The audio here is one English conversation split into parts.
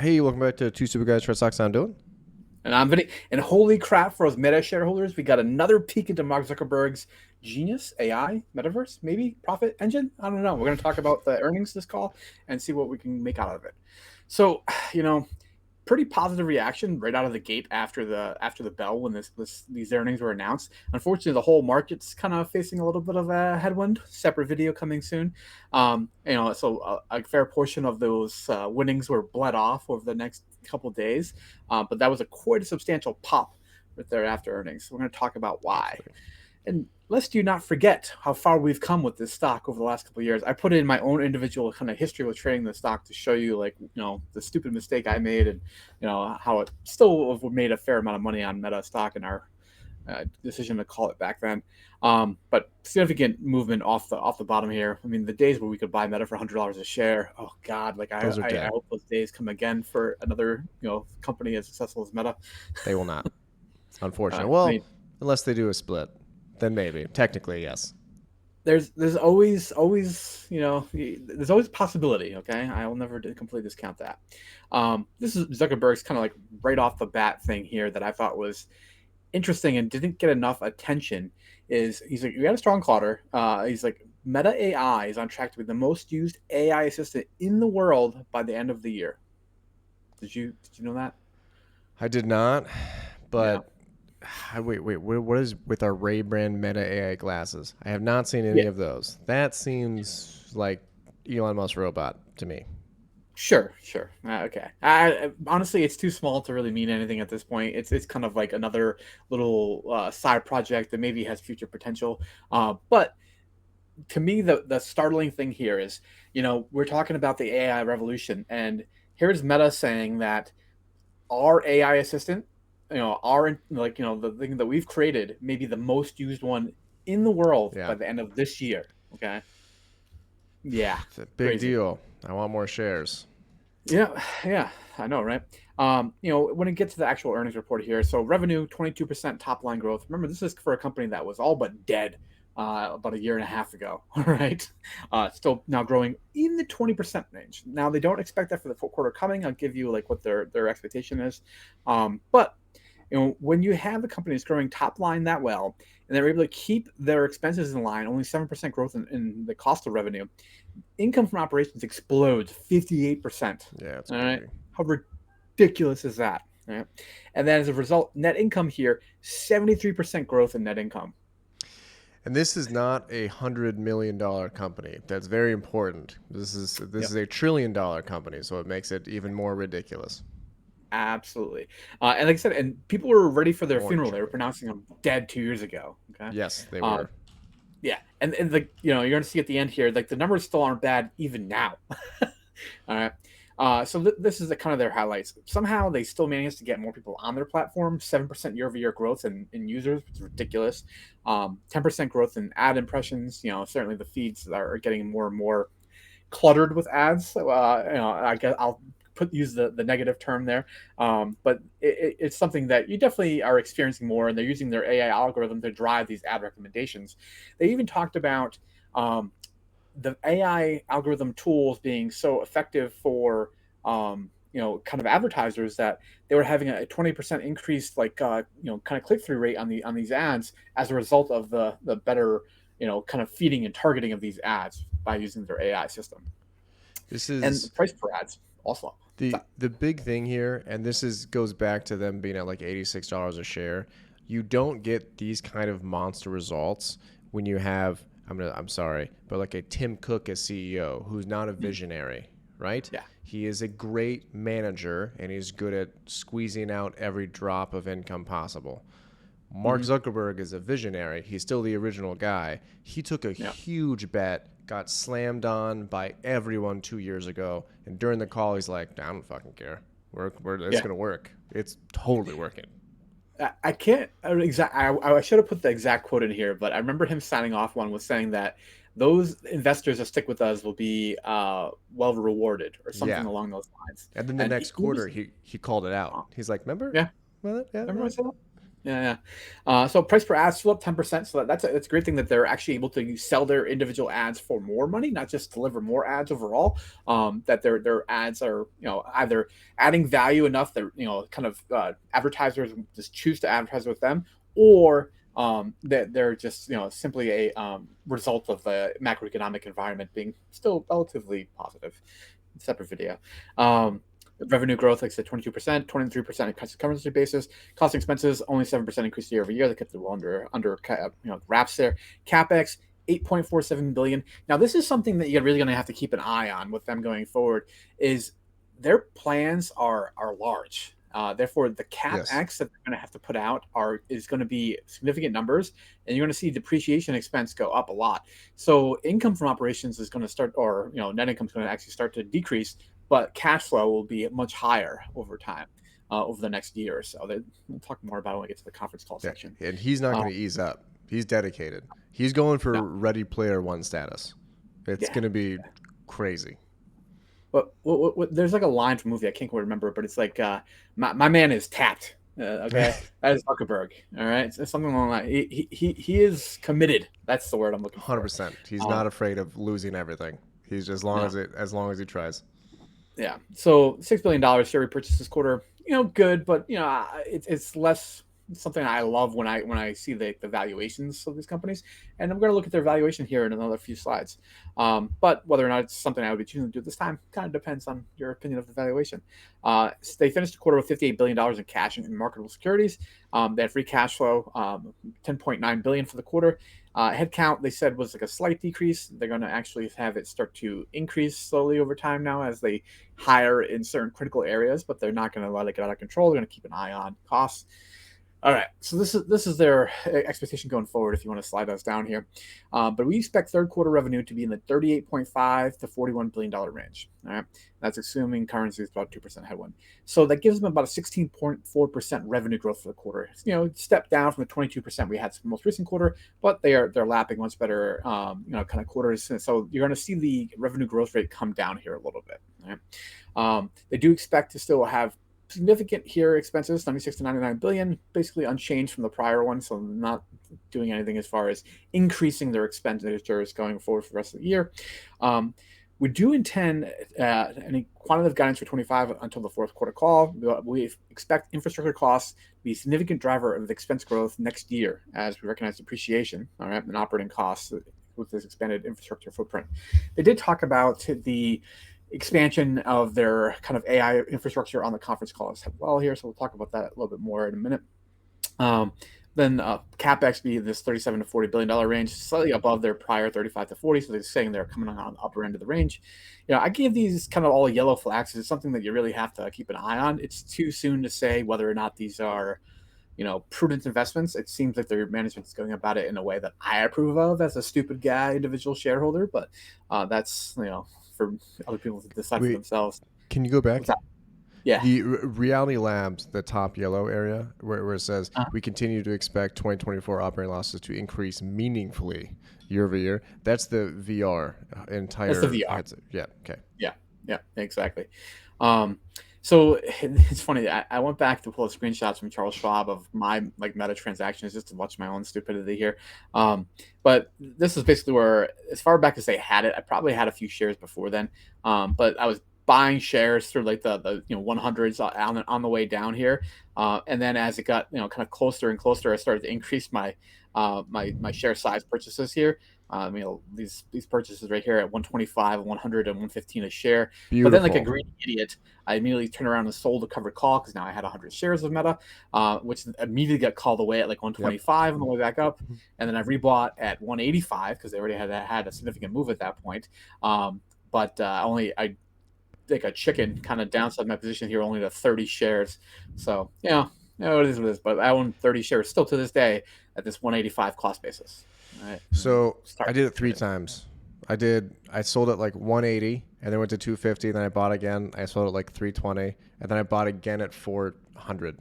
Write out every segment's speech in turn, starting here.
Hey, welcome back to Two Super Guys Red Sox. How I'm doing? And I'm Vinny. And holy crap, for us Meta shareholders, we got another peek into Mark Zuckerberg's genius AI metaverse, maybe profit engine. I don't know. We're going to talk about the earnings this call and see what we can make out of it. So, you know, pretty positive reaction right out of the gate after the bell when these earnings were announced. Unfortunately, the whole market's kind of facing a little bit of a headwind. Separate video coming soon. So a fair portion of those winnings were bled off over the next couple of days, but that was quite a substantial pop right there after earnings. So we're going to talk about why. Absolutely. And lest you not forget how far we've come with this stock over the last couple of years, I put in my own individual kind of history with trading the stock to show you, like, the stupid mistake I made, and how it still made a fair amount of money on Meta stock in our decision to call it back then. But significant movement off the bottom here. I mean, the days where we could buy Meta for $100 a share. Oh God, like Those are I dead. hope those days come again for another company as successful as Meta. They will not. Unfortunate. I Well, mean, unless they do a split, then maybe. Technically, yes. there's always there's always a possibility. Okay, I will never completely discount that. This is Zuckerberg's kind of like right off the bat thing here that I thought was interesting and didn't get enough attention. Is he's like, we got a strong quarter. He's like, Meta AI is on track to be the most used AI assistant in the world by the end of the year. Did you know that? I did not, Yeah. but wait. What is with our Ray brand Meta AI glasses? I have not seen any Yeah. of those. That seems like Elon Musk robot to me. Sure. Okay. Honestly, it's too small to really mean anything at this point. It's kind of like another little side project that maybe has future potential. But to me, the startling thing here is, we're talking about the AI revolution, and here's Meta saying that our AI assistant, our, like, the thing that we've created, may be the most used one in the world Yeah, by the end of this year. Okay. Yeah. it's a big Crazy. deal. I want more shares. Yeah, I know, right? When it gets to the actual earnings report here, so revenue 22% top line growth. Remember, this is for a company that was all but dead about a year and a half ago, right? Still now growing in the 20% range. Now they don't expect that for the full quarter coming. I'll give you like what their expectation is, but when you have a company that's growing top line that well, and they're able to keep their expenses in line, only 7% growth in the cost of revenue, income from operations explodes 58%. Yeah, it's All right. crazy. How ridiculous is that? All right. And then as a result, net income here, 73% growth in net income. And this is not $100 million company. That's very important. This is Yep. $1 trillion company, so it makes it even more ridiculous. Absolutely. And like I said, and people were ready for their More than a funeral. They were trillion. pronouncing him dead 2 years ago. Okay. Yes, they Uh, were. yeah. And you're going to see at the end here, like the numbers still aren't bad even now. All right. So this is kind of their highlights. Somehow they still managed to get more people on their platform. 7% year-over-year growth in users, which is ridiculous. 10% growth in ad impressions. Certainly the feeds are getting more and more cluttered with ads. So, I guess I'll use the negative term there. But it's something that you definitely are experiencing more, and they're using their AI algorithm to drive these ad recommendations. They even talked about um, the AI algorithm tools being so effective for kind of advertisers that they were having a 20% increase, like kind of click through rate on these ads as a result of the better kind of feeding and targeting of these ads by using their AI system. This And the is price per ads also up. What's the up? the big thing here, and this is goes back to them being at like $86 a share. You don't get these kind of monster results when you have I'm sorry, but like a Tim Cook as CEO who's not a Mm, visionary, right? yeah. He is a great manager and he's good at squeezing out every drop of income possible. Mark Hmm. Zuckerberg is a visionary. He's still the original guy. He took a Yeah. huge bet, got slammed on by everyone 2 years ago, and during the call, he's like, "I don't fucking care. It's Yeah. gonna work. It's totally working." I can't exact. I should have put the exact quote in here, but I remember him signing off one was saying that those investors that stick with us will be well rewarded, or something Yeah, along those lines. and then the And next he quarter, was, he called it out. uh, He's like, "Remember? yeah. Well, yeah, Remember I said that? Yeah, yeah. So price per ad still up 10%. So that's a great thing that they're actually able to sell their individual ads for more money, not just deliver more ads overall. That their ads are either adding value enough that kind of advertisers just choose to advertise with them, or that they're just simply a result of the macroeconomic environment being still relatively positive. Separate video. Revenue growth, like I said, 22%, 23% in constant currency basis. Cost expenses only 7% increase year over year. They kept it well under wraps there. CapEx 8.47 billion. Now this is something that you're really going to have to keep an eye on with them going forward. Is their plans are large. Therefore, the Yes. capex that they're going to have to put out is going to be significant numbers, and you're going to see depreciation expense go up a lot. So income from operations is going to start, or net income is going to actually start to decrease, but cash flow will be much higher over time, over the next year or so. We'll talk more about it when we get to the conference call Yeah. section. And he's not Uh, going to ease up. He's dedicated. He's going no, for Ready Player One status. It's yeah. going to be crazy. But there's like a line from a movie I can't quite remember, but it's like my man is tapped. Okay, that is Zuckerberg. All right, it's something along that. He is committed. That's the word I'm looking for. 100%. He's not Um, afraid of losing everything. He's just long no, as long as he tries. yeah. So $6 billion share repurchase this quarter. Good, but it's less something I love when I see the valuations of these companies, and I'm going to look at their valuation here in another few slides. But whether or not it's something I would be choosing to do this time kind of depends on your opinion of the valuation. They finished the quarter with $58 billion in cash and marketable securities. They had free cash flow, 10.9 billion for the quarter. Headcount, they said, was like a slight decrease. They're going to actually have it start to increase slowly over time now as they hire in certain critical areas, but they're not going to let it get out of control. They're going to keep an eye on costs. All right, so this is their expectation going forward. If you want to slide those down here, but we expect third quarter revenue to be in the 38.5 to $41 billion range. All right, that's assuming currency is about 2% headwind. So that gives them about a 16.4% revenue growth for the quarter. Step down from the 22% we had most recent quarter, but they're lapping much better kind of quarters. So you're going to see the revenue growth rate come down here a little bit. All right? They do expect to still have significant here expenses, 96 to 99 billion, basically unchanged from the prior one. So not doing anything as far as increasing their expenditures going forward for the rest of the year. We do intend any quantitative guidance for 25 until the fourth quarter call. We expect infrastructure costs to be a significant driver of the expense growth next year as we recognize depreciation, all right, and operating costs with this expanded infrastructure footprint. They did talk about the expansion of their kind of AI infrastructure on the conference call as well here. So we'll talk about that a little bit more in a minute. Then capex be this 37 to $40 billion range, slightly above their prior 35 to 40. So they're saying they're coming on the upper end of the range. I gave these kind of all yellow flags. It's something that you really have to keep an eye on. It's too soon to say whether or not these are prudent investments. It seems like their management is going about it in a way that I approve of as a stupid guy, individual shareholder. But that's for other people to decide for Wait, themselves. can you go What's back? that? Yeah. The Reality Labs, the top yellow area, where it says Uh, we continue to expect 2024 operating losses to increase meaningfully year over year. That's the VR that's the entire VR. headset. Yeah. Okay. Yeah, yeah, exactly. Um, so it's funny. I went back to pull screenshots from Charles Schwab of my meta transactions just to watch my own stupidity here. Um, but this is basically where, as far back as they had it, I probably had a few shares before then. But I was buying shares through the 100s on the way down here, and then as it got kind of closer and closer, I started to increase my share size purchases here. These purchases right here at 125, 100, and 115 a share. But then, like a Beautiful. greedy idiot, I immediately turned around and sold a covered call because now I had 100 shares of Meta, which immediately got called away at like Yep. 125 on the way back up. And then I rebought at 185 because they already had a significant move at that point. But I like a chicken kind of downside my position here only to 30 shares. So, it is what it is. But I own 30 shares still to this day at this 185 cost basis. All right. So I Start. did it three times. I sold it like 180 and then went to 250. Then I bought again. I sold it like 320 and then I bought again at 400.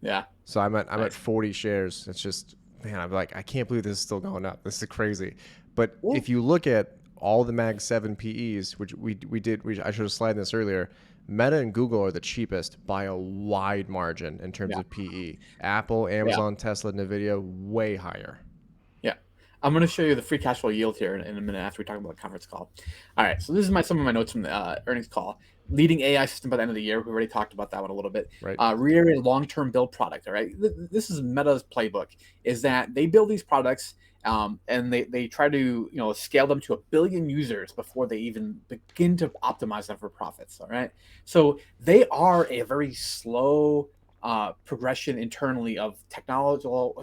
Yeah. So I'm at Nice. 40 shares. It's just, man, I'm like, I can't believe this is still going up. This is crazy. But Well, if you look at all the Mag 7 PEs, which I should have slid this earlier, Meta and Google are the cheapest by a wide margin in terms Yeah. of PE. Apple, Yeah. Amazon, Tesla, Nvidia, way higher. Yeah. I'm going to show you the free cash flow yield here in a minute after we talk about the conference call. All right. So this is some of my notes from the earnings call. Leading AI system by the end of the year. We already talked about that one a little bit. Right. Reiterate long-term build product. All right. This is Meta's playbook. Is that they build these products and they try to scale them to 1 billion users before they even begin to optimize them for profits. All right. So they are a very slow progression internally of technological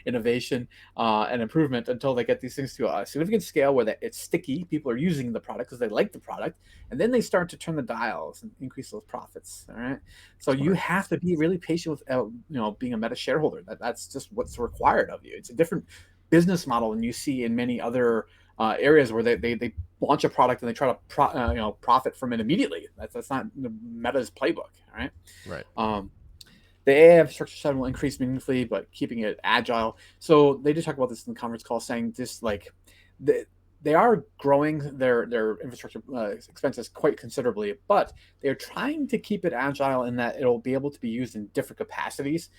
innovation and improvement until they get these things to a significant scale where it's sticky. People are using the product because they like the product, and then they start to turn the dials and increase those profits. All right, so you Smart. have to be really patient with being a Meta shareholder. That's just what's required of you. It's a different business model than you see in many other areas where they launch a product and they try to profit from it immediately. That's not Meta's playbook. All right. Right. The AI infrastructure side will increase meaningfully, but keeping it agile. So they did talk about this in the conference call, saying just like they are growing their infrastructure expenses quite considerably, but they're trying to keep it agile in that it'll be able to be used in different capacities,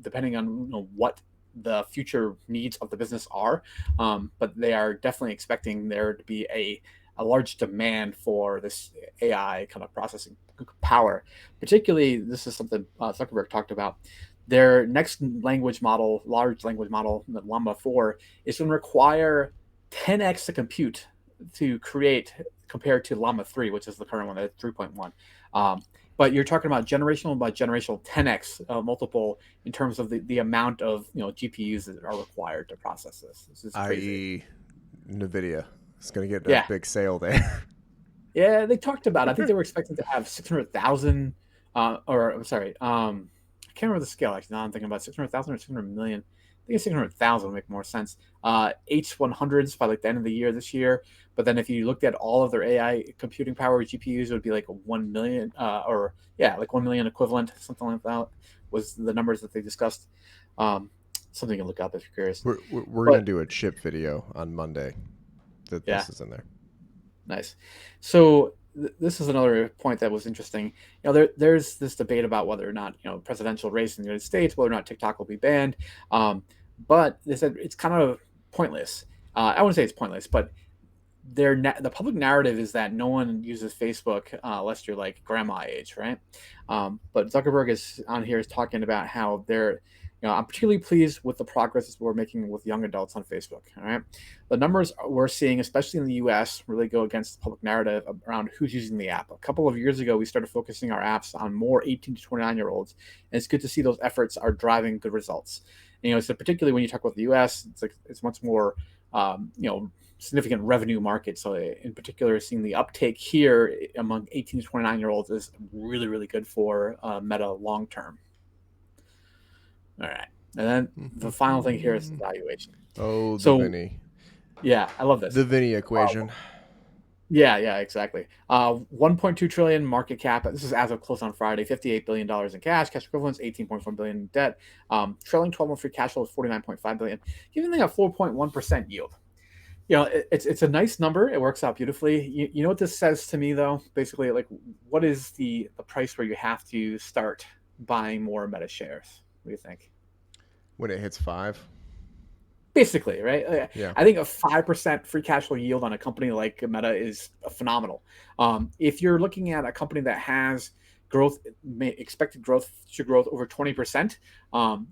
depending on what the future needs of the business are. But they are definitely expecting there to be a large demand for this AI kind of processing power. Particularly, this is something Zuckerberg talked about. Their next language model, large language model, the Llama 4, is going to require 10x the compute to create compared to Llama 3, which is the current one at 3.1. But you're talking about generational 10x multiple in terms of the amount of GPUs that are required to process this. This is crazy. I.e., Nvidia is going to get a Yeah, big sale there. yeah. They talked about. I think they were expecting to have 600,000, or I'm sorry, I can't remember the scale actually. Now I'm thinking about 600,000 or 600 million. I think 600,000 would make more sense. H100s by like the end of the year this year. But then if you looked at all of their AI computing power GPUs, it would be like 1 million, or yeah, like 1 million equivalent, something like that was the numbers that they discussed. Um, Something you can look up if you're curious. We're going But to do a chip video on Monday that yeah, this is in there. nice. So this is another point that was interesting. There's this debate about whether or not presidential race in the United States, whether or not TikTok will be banned. But they said it's kind of pointless. I wouldn't say it's pointless, but the public narrative is that no one uses Facebook unless you're like grandma age, right? But Zuckerberg is on here is talking about how I'm particularly pleased with the progress we're making with young adults on Facebook. All right, the numbers we're seeing, especially in the U.S., really go against the public narrative around who's using the app. A couple of years ago, we started focusing our apps on more 18 to 29-year-olds, and it's good to see those efforts are driving good results. So particularly when you talk about the U.S., it's much more significant revenue market. So in particular, seeing the uptake here among 18 to 29-year-olds is really, really good for Meta long term. All right. And then the final thing here is the valuation. Oh, the So Vinny. yeah, I love this. The Vinny equation. Yeah, exactly. 1.2 trillion market cap. This is as of close on Friday. $58 billion in cash equivalents, 18.4 billion in debt. Trailing 12-month free cash flow is 49.5 billion, giving them a 4.1% yield. It's a nice number. It works out beautifully. You know what this says to me though? Basically, like, what is the price where you have to start buying more Meta shares? What do you think? When it hits 5. Basically, right? Yeah. I think a 5% free cash flow yield on a company like Meta is phenomenal. If you're looking at a company that has expected future growth over 20%,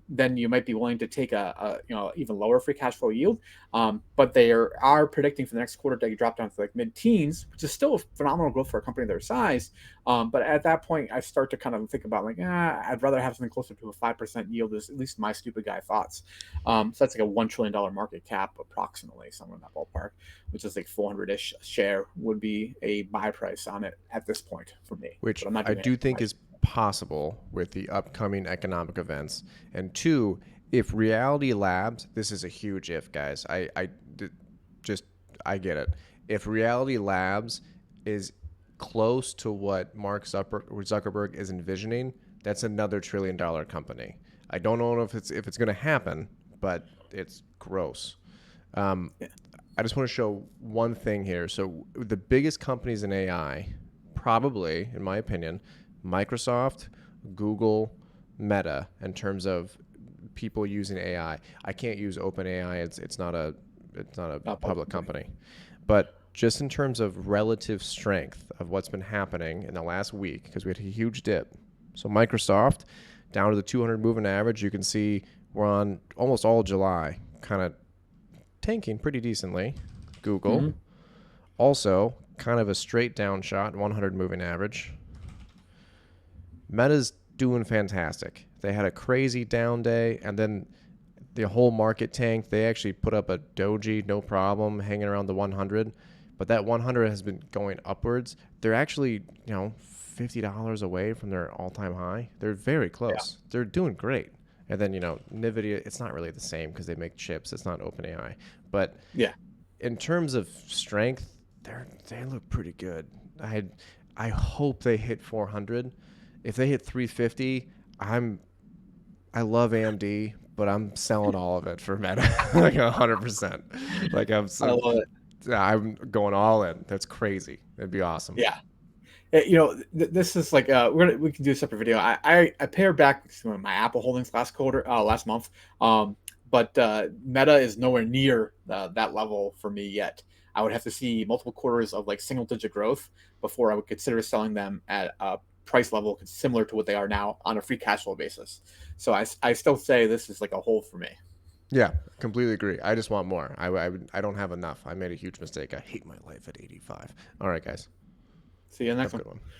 then you might be willing to take a even lower free cash flow yield. But they are predicting for the next quarter to drop down to like mid-teens, which is still a phenomenal growth for a company their size. But at that point, I start to kind of think about like, I'd rather have something closer to a 5% yield. Is at least my stupid guy thoughts. So that's like a $1 trillion market cap, approximately, somewhere in that ballpark, which is like 400-ish share would be a buy price on it at this point for me. Which I'm not I doing do it. think is possible with the upcoming economic events. And two, if Reality Labs, this is a huge if, guys. I get it. If Reality Labs is close to what Mark Zuckerberg is envisioning, that's another $1 trillion company. I don't know if it's going to happen, but it's gross. I just want to show one thing here. So the biggest companies in AI probably, in my opinion, Microsoft, Google, Meta in terms of people using AI. I can't use OpenAI. It's not a public company. But just in terms of relative strength of what's been happening in the last week, because we had a huge dip. So Microsoft down to the 200 moving average, you can see we're on almost all July, kind of tanking pretty decently. Google Mm-hmm. also kind of a straight down shot, 100 moving average. Meta's doing fantastic. They had a crazy down day, and then the whole market tanked. They actually put up a doji, no problem, hanging around the 100. But that 100 has been going upwards. They're actually, $50 away from their all-time high. They're very Yeah. close. They're doing great. And then, NVIDIA, it's not really the same because they make chips. It's not OpenAI. But Yeah. in terms of strength, they look pretty good. I hope they hit 400. If they hit 350, I love AMD, but I'm selling all of it for Meta, like 100%. Like I love it. I'm going all in. That's crazy. That'd be awesome. Yeah. This is like we can do a separate video. I pared back some of my Apple holdings last month. But Meta is nowhere near that level for me yet. I would have to see multiple quarters of like single digit growth before I would consider selling them at a price level similar to what they are now on a free cash flow basis. So I still say this is like a hold for me. Yeah, completely agree. I just want more. I don't have enough. I made a huge mistake. I hate my life at 85. All right, guys. See you in the Have next a one. good one.